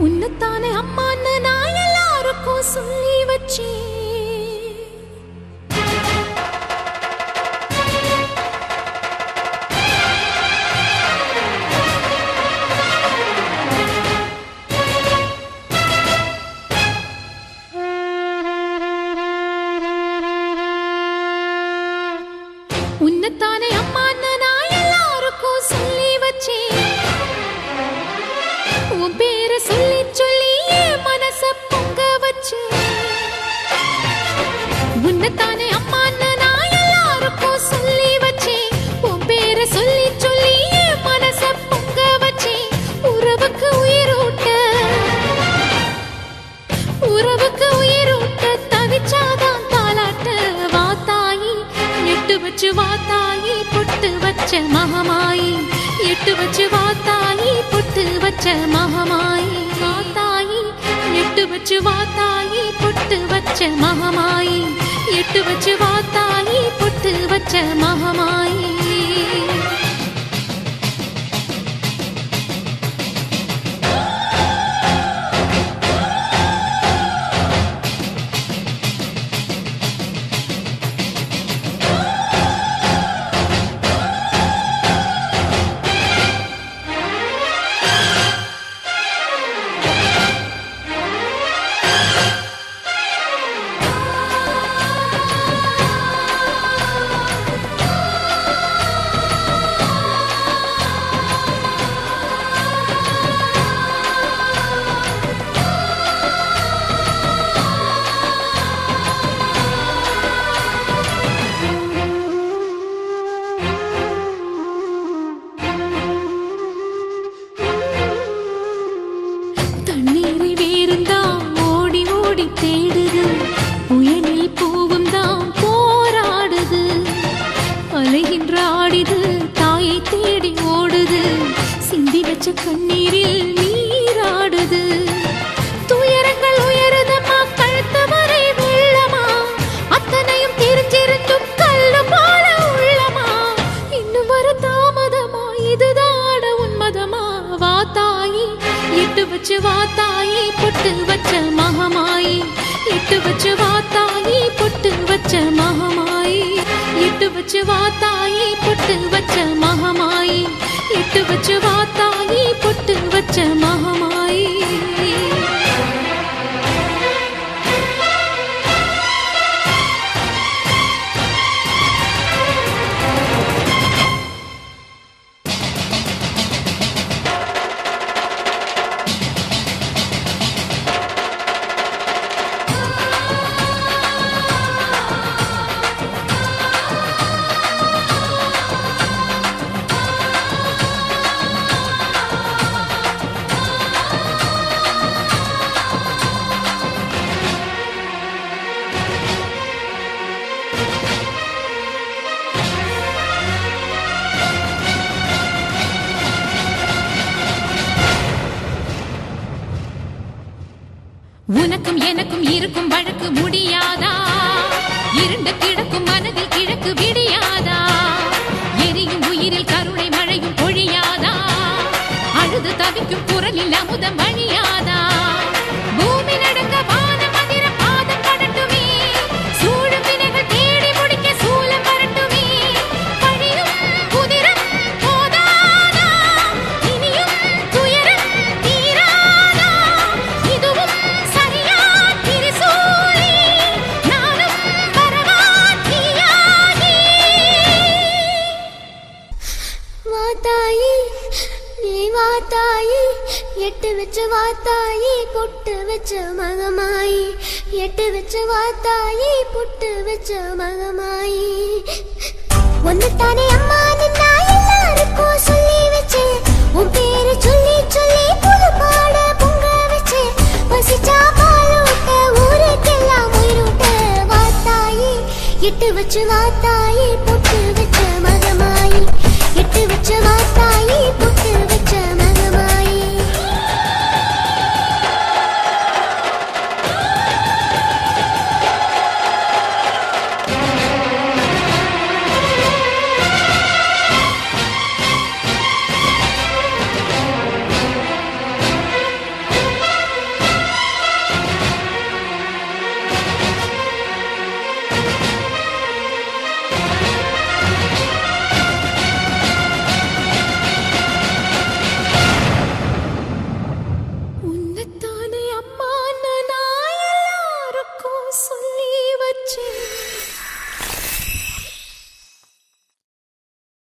உன்னத்தானே அம்மான்னு நான் எல்லாருக்கும் சொல்லி வச்சேன். உன்னத்தானே அம்மான்னு நான் எல்லாருக்கும் சொல்லி வச்சேன். உன் பேரை சொல்லி சொல்லி என் மனச பொங்க வச்சேன். உன்னத்தானே அம்மான்னு நான் எல்லாருக்கும் சொல்லி வச்சேன். உன் பேரை சொல்லி சொல்லி என் மனச பொங்க வச்சேன். உறவுக்கு உயிரூட்ட தவிச்சாதான் தாலாட்ட வாத்தாயி எட்டு வச்சு வாத்தாயி பொட்டு வச்ச மகமாயி எட்டு வச்சு வாத்தாயி பொட்டு வச்ச மகமாயி வாத்தாயி எட்டு வச்சு வாத்தாயி பொட்டு வச்ச மகமாயி எட்டு வச்சு வாத்தாயி பொட்டு வச்ச மகமாயி. தேடுது புயலில் பூவும் தான் போராடுது அலைகின்ற ஆடிது தாயை தேடி ஓடுது சிந்தி வச்ச கண்ணீரில் நீராடுது துயரங்கள் உயருதமா கழுத்து வரை வெள்ளமா அத்தனையும் தெரிஞ்சிருந்தும் கல்லு போல உள்ளமா இன்னும் வர தாமதமா இதுதாட உன்மதமா வாத்தாயி எட்டு வச்சு வாத்தாயி பொட்டு வச்ச மகமாயி எட்டு வச்சு வாத்தாயி பொட்டு வச்ச மகமாயி எட்டு வச்சு வாத்தாயி பொட்டு வச்ச மகமாயி எட்டு வச்சு வாத்தாயி பொட்டு வச்ச மகமாயி. உனக்கும் எனக்கும் இருக்கும் வழக்கு முடியாதா இருண்ட கிழக்கும் மனதில் கிழக்கு விடியாதா எரியும் உயிரில் கருணை மழையும் பொழியாதா அழுது தவிக்கும் குரலில் அமுதம் வழியாதா பூமி நடுங்க வானம் அதிர பாதம் படட்டுமே சூழும் வினைகள் தேடி முடிக்க சூலம் வரட்டுமே பழியும் குதிரம் போதாதா இனியும் துயரம் தீராதா இதுவும் எட்டு வச்சு வாத்தாயி பொட்டு வச்ச மகமாயி எட்டு வச்சு வாத்தாயி பொட்டு வச்ச மகமாயி. ஒன்னுத்தானே அம்மா நான் எல்லாருக்கும் சொல்லி வச்சேன். உன் பேரு சொல்லி சொல்லி புது பாட பொங்க வச்சேன். பசிச்சா பாலூட்ட ஊருக்கெல்லாம் உயிரூட்ட வாத்தாயி எட்டு வச்சு வாத்தாயி